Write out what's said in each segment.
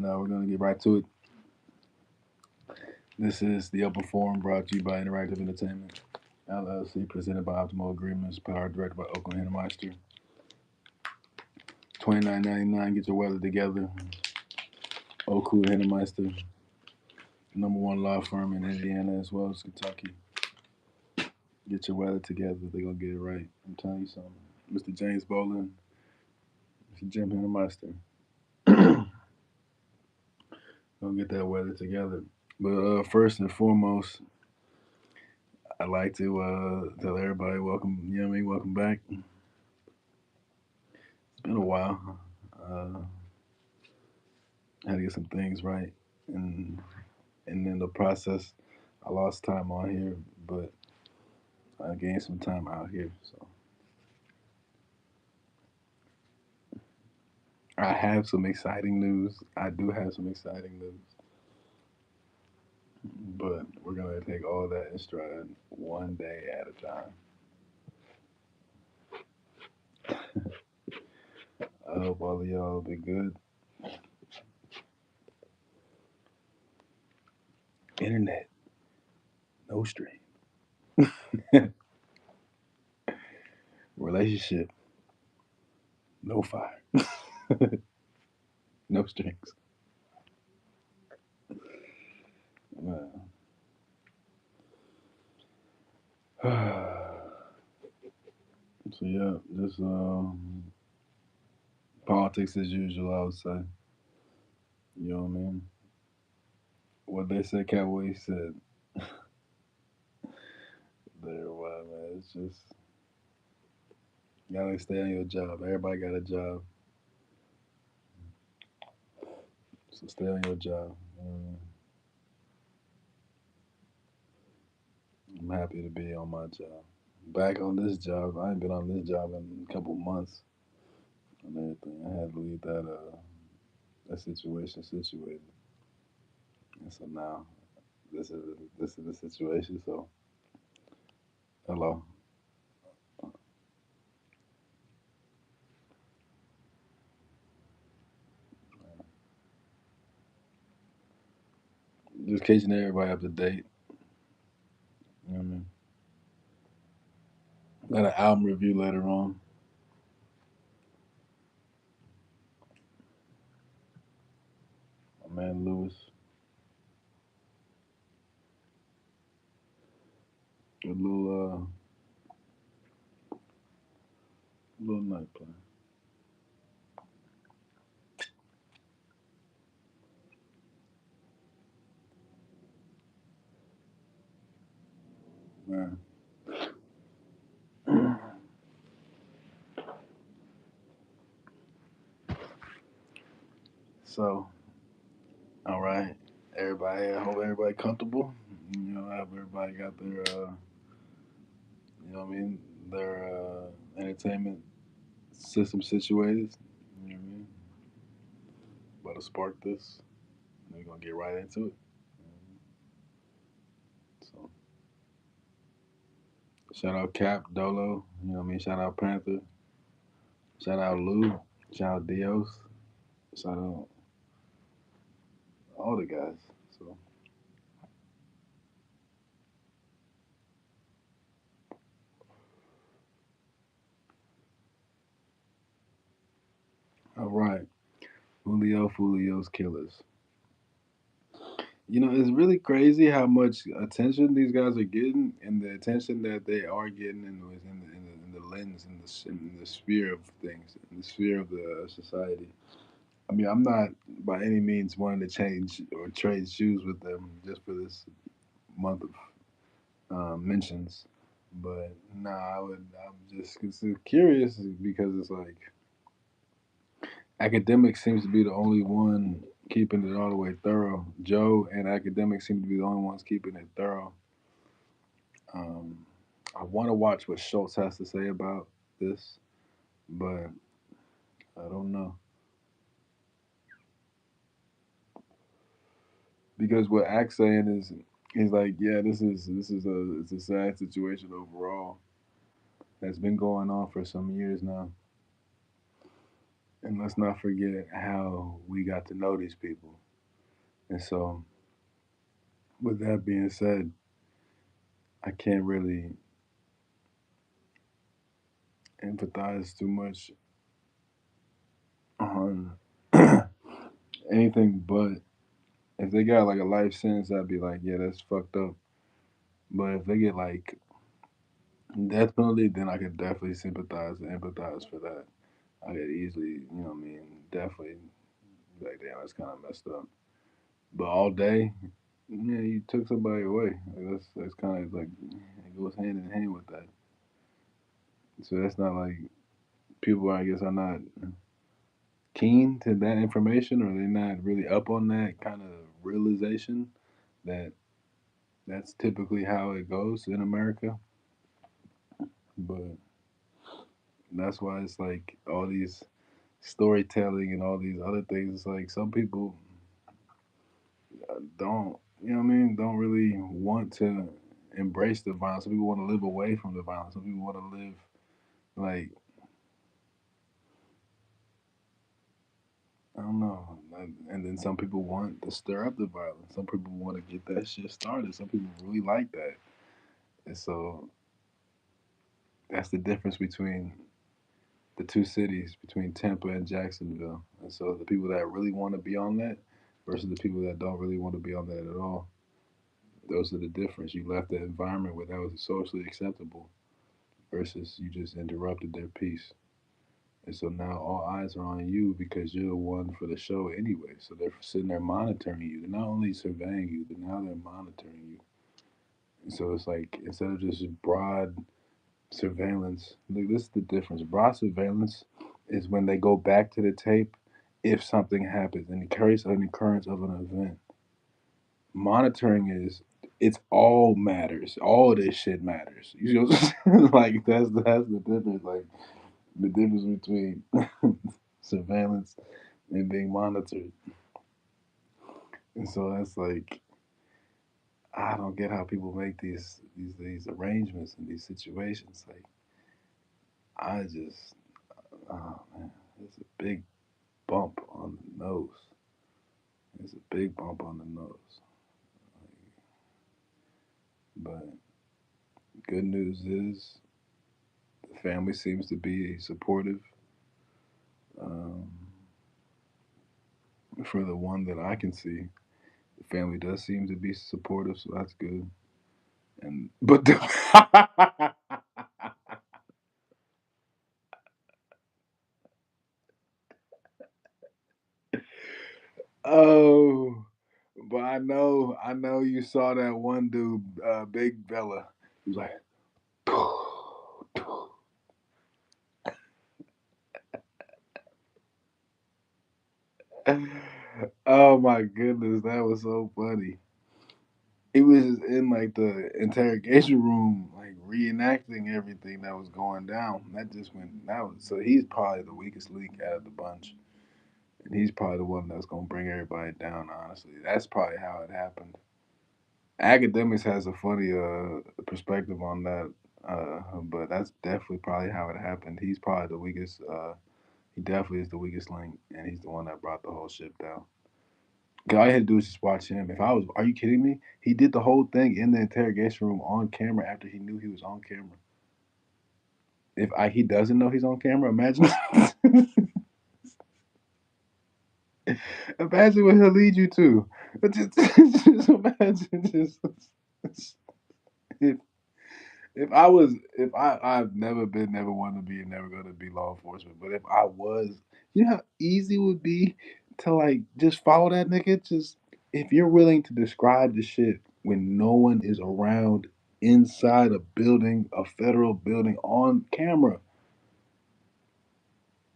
Now we're gonna get right to it. This is the Upper Forum brought to you by Interactive Entertainment LLC, presented by Optimal Agreements, powered directed by Oakland Hennemeister. $29.99. Get your weather together. Oakland Hennemeister, #1 law firm in Indiana as well as Kentucky. Get your weather together. They're gonna get it right. I'm telling you something. Mr. James Bolin, Mr. Jim Hennemeister. Gonna get that weather together. But first and foremost, I'd like to tell everybody welcome, welcome back. It's been a while. Uh, had to get some things right, and in the process, I lost time on here, but I gained some time out here. So I have some exciting news. I do have some exciting news, but we're gonna take all that in stride, one day at a time. I hope all of y'all be good. Internet, no stream. Relationship, no fire, no strings. Man. So yeah, just politics as usual. I would say. You know what I mean? What they said, Cowboy said. There, wow, man. It's just you gotta stay on your job. Everybody got a job, so stay on your job. I'm happy to be on my job. Back on this job, I ain't been on this job in a couple months and everything. I had to leave that situation situated, and so now this is the situation. So hello, just catching everybody up to date. You know what I mean? Got an album review later on. My man Lewis, a little night play. Man. So, all right, everybody. I hope everybody comfortable. You know, I hope everybody got their, you know what I mean, their entertainment system situated. You know what I mean? About to spark this. We're gonna get right into it. So, shout out Cap, Dolo. You know what I mean? Shout out Panther. Shout out Lou. Shout out Dios. Shout out all the guys. So, all right. Julio's Killers. You know, it's really crazy how much attention these guys are getting, and the attention that they are getting in the lens, in the sphere of things, in the sphere of the society. I mean, I'm not by any means wanting to change or trade shoes with them just for this month of mentions, but nah, I would. I'm just curious because it's like academic seems to be the only one keeping it all the way thorough. Joe and academic seem to be the only ones keeping it thorough. Um, I want to watch what Schultz has to say about this, but I don't know because what Ack's saying is he's like, yeah, this is a it's a sad situation overall that's been going on for some years now. And let's not forget how we got to know these people. And so, with that being said, I can't really empathize too much on anything but if they got like a life sentence, I'd be like, yeah, that's fucked up. But if they get like death penalty, then I could definitely sympathize and empathize for that. I could easily, you know what I mean, definitely be like, damn, that's kind of messed up. But all day, yeah, you took somebody away. Like, that's kind of like it goes hand in hand with that. So that's not like people, I guess, are not keen to that information, or they're not really up on that kind of realization that that's typically how it goes in America. But that's why it's like all these storytelling and all these other things. It's like some people don't, you know what I mean, don't really want to embrace the violence. Some people want to live away from the violence. Some people want to live like, I don't know. And then some people want to stir up the violence. Some people want to get that shit started. Some people really like that. And so that's the difference between the two cities, between Tampa and Jacksonville. And so the people that really want to be on that versus the people that don't really want to be on that at all. Those are the difference. You left the environment where that was socially acceptable versus you just interrupted their peace. And so now all eyes are on you because you're the one for the show anyway. So they're sitting there monitoring you. They're not only surveying you, but now they're monitoring you. And so it's like instead of just broad surveillance, like this is the difference. Broad surveillance is when they go back to the tape if something happens in the case of an occurrence of an event. Monitoring is it's all matters. All of this shit matters. You know, like that's the difference. Like the difference between surveillance and being monitored. And so that's like I don't get how people make these arrangements in these situations. Like I just oh man, it's a big bump on the nose. It's a big bump on the nose. But good news is the family seems to be supportive. Um, for the one that I can see, the family does seem to be supportive, so that's good. And but the, oh, but I know you saw that one dude, Big Bella. He was like, oh my goodness, that was so funny. He was just in like the interrogation room, like reenacting everything that was going down. That just went. That was so. He's probably the weakest link out of the bunch, and he's probably the one that's gonna bring everybody down. Honestly, that's probably how it happened. Academics has a funny perspective on that, but that's definitely probably how it happened. He's probably the weakest. He definitely is the weakest link, and he's the one that brought the whole ship down. Cause all you had to do is just watch him. If I was, are you kidding me? He did the whole thing in the interrogation room on camera after he knew he was on camera. He doesn't know he's on camera, imagine, imagine what he'll lead you to. Just imagine, if if I was, if I've never been, never wanted to be, and never going to be law enforcement, but if I was, you know how easy it would be to like just follow that nigga. Just if you're willing to describe the shit when no one is around inside a building, a federal building on camera,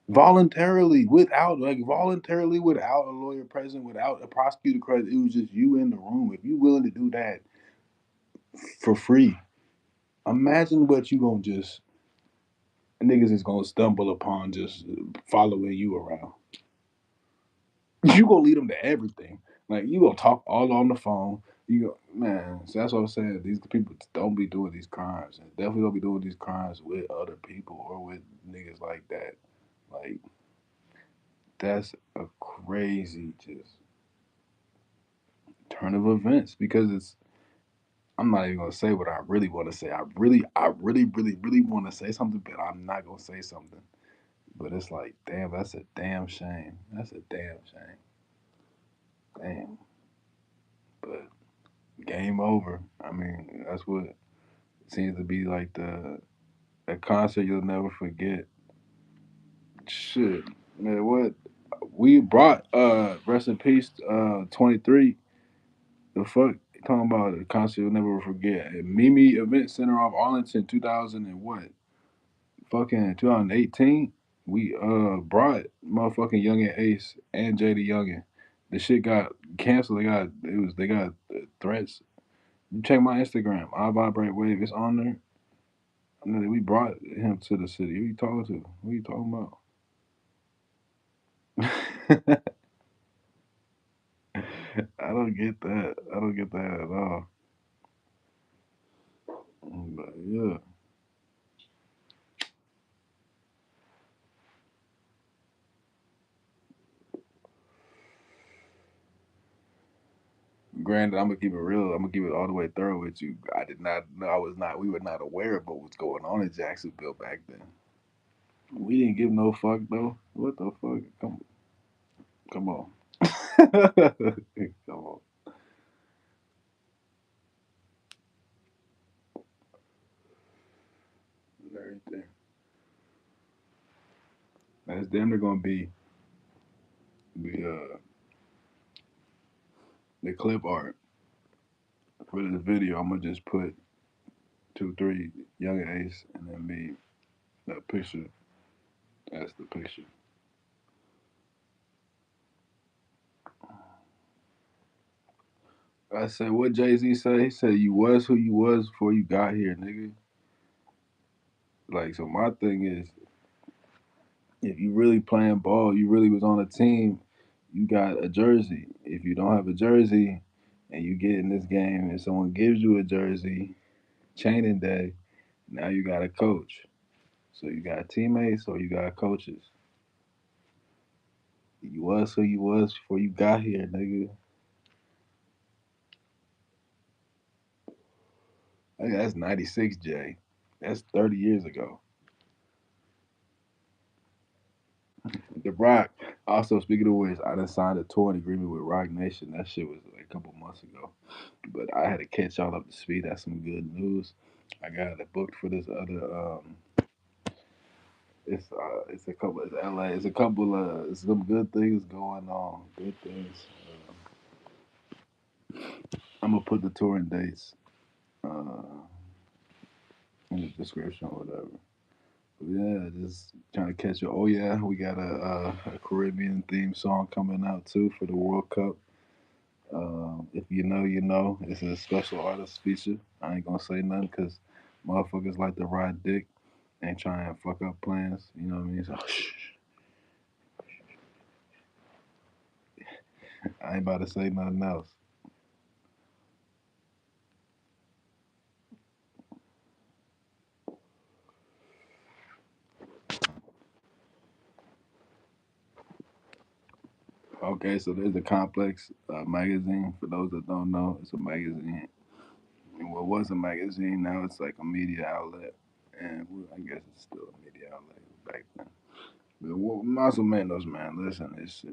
voluntarily without a lawyer present, without a prosecutor present, it was just you in the room. If you willing to do that for free, imagine what you gonna just niggas is gonna stumble upon just following you around. You gonna lead them to everything. Like you gonna talk all on the phone. You go, man. So that's what I'm saying. These people don't be doing these crimes, and definitely don't be doing these crimes with other people or with niggas like that. Like That's a crazy just turn of events because it's. I'm not even gonna say what I really want to say. I really want to say something, but I'm not gonna say something. But it's like, damn, that's a damn shame. That's a damn shame. Damn. But game over. I mean, that's what seems to be like the a concert you'll never forget. Shit, man, what we brought rest in peace 23. The fuck talking about a concert you'll never forget. At Mimi Event Center off Arlington 2000 and what? Fucking 2018. We brought motherfucking Youngin Ace and JD Youngin. The shit got canceled. They got threats. You check my Instagram. I vibrate wave. It's on there. And then we brought him to the city. Who you talking to? Who you talking about? I don't get that. I don't get that at all. But yeah. Granted, I'm gonna keep it real. I'm gonna keep it all the way thorough with you. I did not know. I was not. We were not aware of what was going on in Jacksonville back then. We didn't give no fuck though. What the fuck? Come on. Come on. And everything. That's damn near gonna be the clip art for this video. I'm gonna just put 2, 3 young Ace and then me that picture. That's the picture. I said, what Jay Z say? He said, "You was who you was before you got here, nigga." Like, so my thing is, if you really playing ball, you really was on a team, you got a jersey. If you don't have a jersey and you get in this game and someone gives you a jersey, chaining day, now you got a coach. So you got teammates or you got coaches. You was who you was before you got here, nigga. Like, that's 96, Jay. That's 30 years ago. The Rock. Also, speaking of which, I done signed a touring agreement with Rock Nation. That shit was like a couple months ago. But I had to catch y'all up to speed. That's some good news. I got it booked for this other. It's a couple. It's LA. It's a couple of it's some good things going on. Good things. I'm gonna put the touring dates in the description or whatever. But yeah, just trying to catch you. Oh yeah, we got a Caribbean theme song coming out too for the World Cup. If you know, you know. It's a special artist feature. I ain't gonna say nothing because motherfuckers like to ride dick and try and fuck up plans. You know what I mean? So I ain't about to say nothing else. Okay, so there's a Complex magazine. For those that don't know, it's a magazine. Well, it was a magazine. Now it's like a media outlet, and I guess it's still a media outlet back then. But Muscle Man knows, man. Listen, it's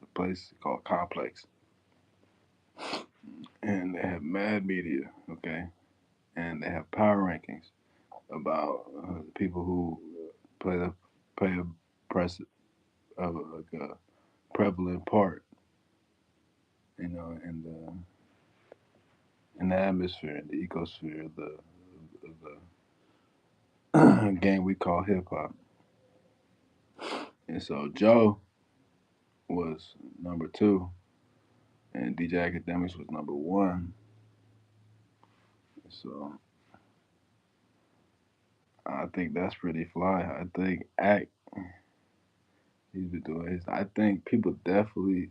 a place called Complex, and they have mad media. Okay, and they have power rankings about the people who play a press of like a prevalent part, you know, in the atmosphere, in the ecosphere of the game we call hip hop. And so Joe was number 2, and DJ Academics was number 1. So I think that's pretty fly. I think Act he's been doing his. I think people definitely.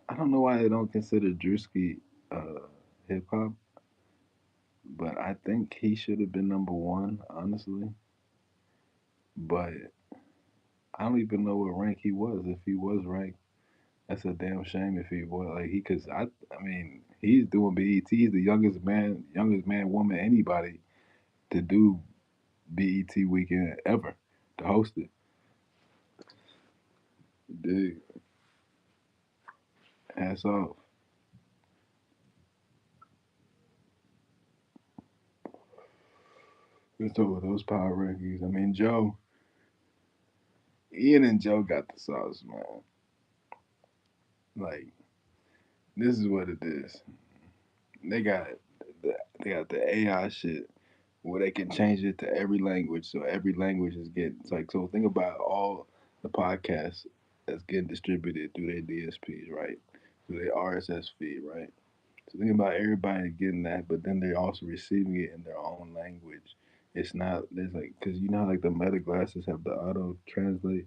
I don't know why they don't consider Drewski hip hop, but I think he should have been number 1, honestly. But I don't even know what rank he was. If he was ranked, that's a damn shame. If he was like he, cause I mean, he's doing BET. He's the youngest man, woman, anybody to do BET weekend ever to host it. Dude, hats off. Let's talk about those power rankings. I mean, Ian and Joe got the sauce, man. Like this is what it is. They got they got the AI shit where they can change it to every language, so every language is getting. It's like, so think about all the podcasts that's getting distributed through their DSPs, right? Through their RSS feed, right? So think about everybody getting that, but then they're also receiving it in their own language. It's not there's like because you know how like the Meta glasses have the auto translate.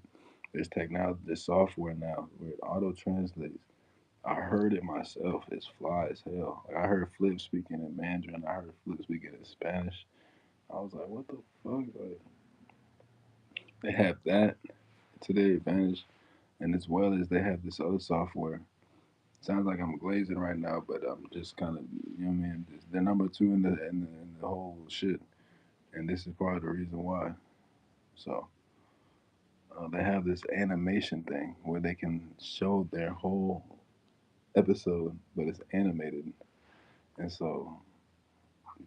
There's technology, there's software now where it auto translates. I heard it myself. It's fly as hell. Like I heard Flip speaking in Mandarin. I heard Flip speaking in Spanish. I was like, what the fuck? Like, they have that to their advantage, and as well as they have this other software. Sounds like I'm glazing right now, but I'm just kind of, you know what I mean? They're number two in the whole shit, and this is part of the reason why. So they have this animation thing where they can show their whole episode, but it's animated, and so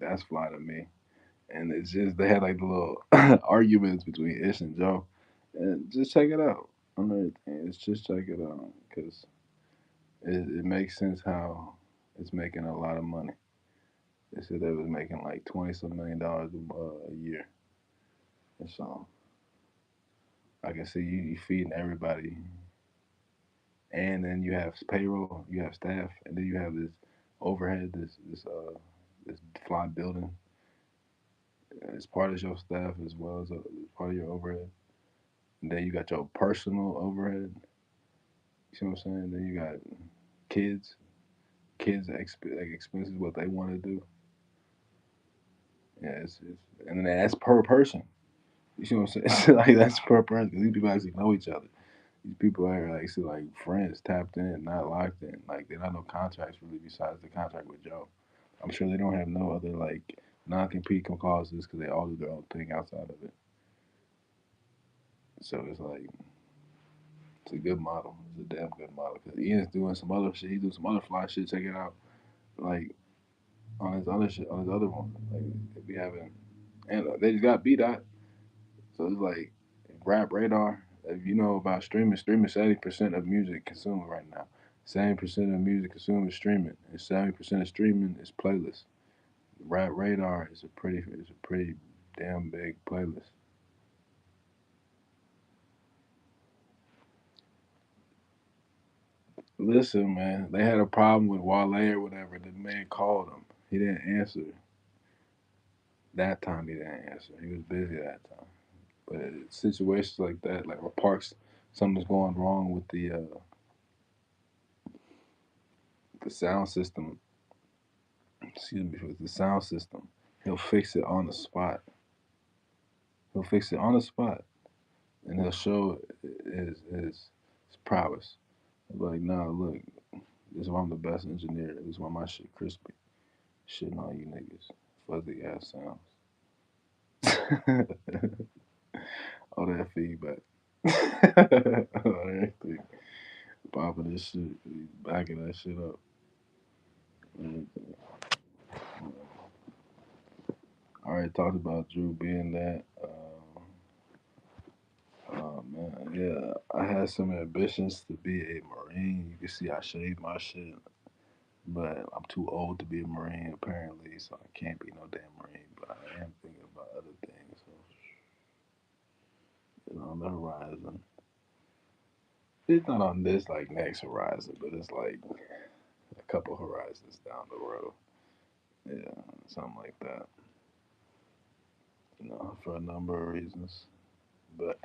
that's fly to me. And it's just they had like the little arguments between Ish and Joe, and just check it out on everything. It's just check it out because it makes sense how it's making a lot of money. They said they was making like 20 some million dollars a year, and so I can see you feeding everybody, and then you have payroll, you have staff, and then you have this overhead, this fly building. It's part of your staff as well as part of your overhead. And then you got your personal overhead. You see what I'm saying? Then you got kids, like expenses, what they want to do. Yeah, and then that's per person. You see what I'm saying? Like that's per person. 'Cause these people actually know each other. These people are actually like friends, tapped in, not locked in. Like they don't have no contracts really besides the contract with Joe. I'm sure they don't have no other like non-compete clauses because they all do their own thing outside of it. So it's like it's a good model. It's a damn good model. Cause Ian's doing some other shit. He do some other fly shit. Check it out. Like on his other shit, on his other one. Like they be having, and they just got beat out. So it's like Rap Radar. If you know about streaming 70% of music consumed right now. 70% of music consumed is streaming, and 70% of streaming is playlists. Rap Radar is a pretty damn big playlist. Listen, man, they had a problem with Wale or whatever. The man called him. He didn't answer. That time he didn't answer. He was busy that time. But situations like that, like where Parks, something's going wrong with the sound system. Excuse me, with the sound system. He'll fix it on the spot. He'll fix it on the spot, and he'll show his prowess. He'll be like, nah, look, this is why I'm the best engineer. This is why my shit crispy. Shitting on you niggas, fuzzy ass sounds. All that feedback. All everything. Popping this shit, backing that shit up. Everything. I already talked about Drew being that. Oh man, yeah. I had some ambitions to be a Marine. You can see I shaved my shit, but I'm too old to be a Marine apparently, so I can't be no damn Marine. But I am thinking about other things, so it's on the horizon. It's not on this like next horizon, but it's like a couple horizons down the road. Yeah, something like that. You know, for a number of reasons. But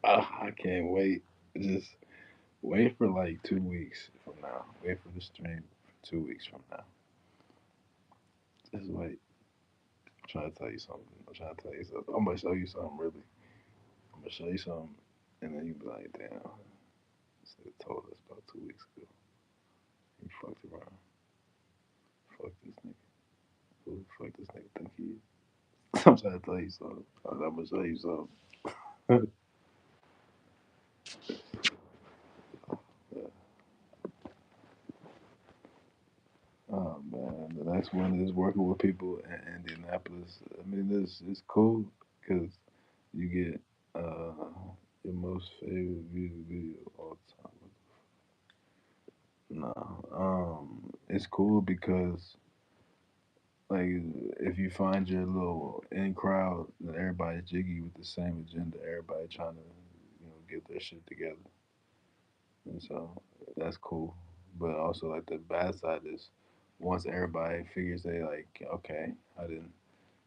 I can't wait. Just wait for like 2 weeks from now. Wait for the stream for 2 weeks from now. Just wait. I'm trying to tell you something. I'm trying to tell you something. I'm gonna show you something really. I'm gonna show you something. And then you be like, damn, this nigga told us about 2 weeks ago. He fucked around. Fuck this nigga. Who the fuck this nigga think he is? I'm trying to tell you something. I'm gonna show you something. Oh man, the next one is working with people in Indianapolis. I mean, this is cool because you get your most favorite music video of all time. No, it's cool because like if you find your little in crowd, then everybody's jiggy with the same agenda. Everybody trying to get their shit together, and so that's cool. But also like the bad side is once everybody figures they like okay, I didn't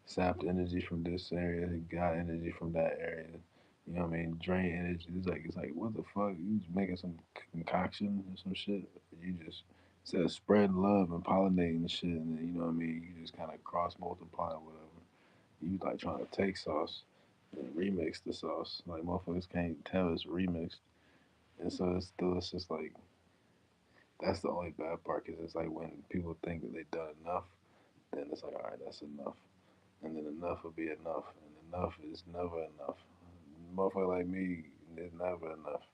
sapped energy from this area, got energy from that area. You know what I mean? Drain energy. It's like what the fuck? You just making some concoction or some shit. You just instead of spreading love and pollinating the shit, and then, you know what I mean? You just kind of cross multiply or whatever. You like trying to take sauce and remix the sauce. Like motherfuckers can't tell it's remixed, and so it's just like that's the only bad part. Cause it's like when people think that they done enough, then it's like all right, that's enough, and then enough will be enough, and enough is never enough. Motherfucker like me is never enough.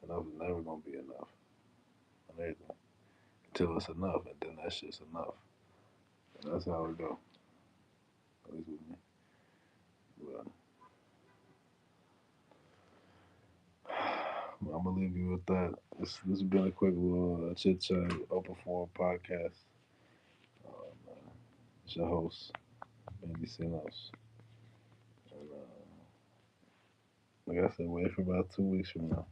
Enough is never gonna be enough on everything until it's enough, and then that shit's enough. And that's how it go. At least with me. But I'm gonna leave you with that. This has been a quick little chit chat open forum podcast. It's your host, Bengi. And like I said, wait for about 2 weeks from now.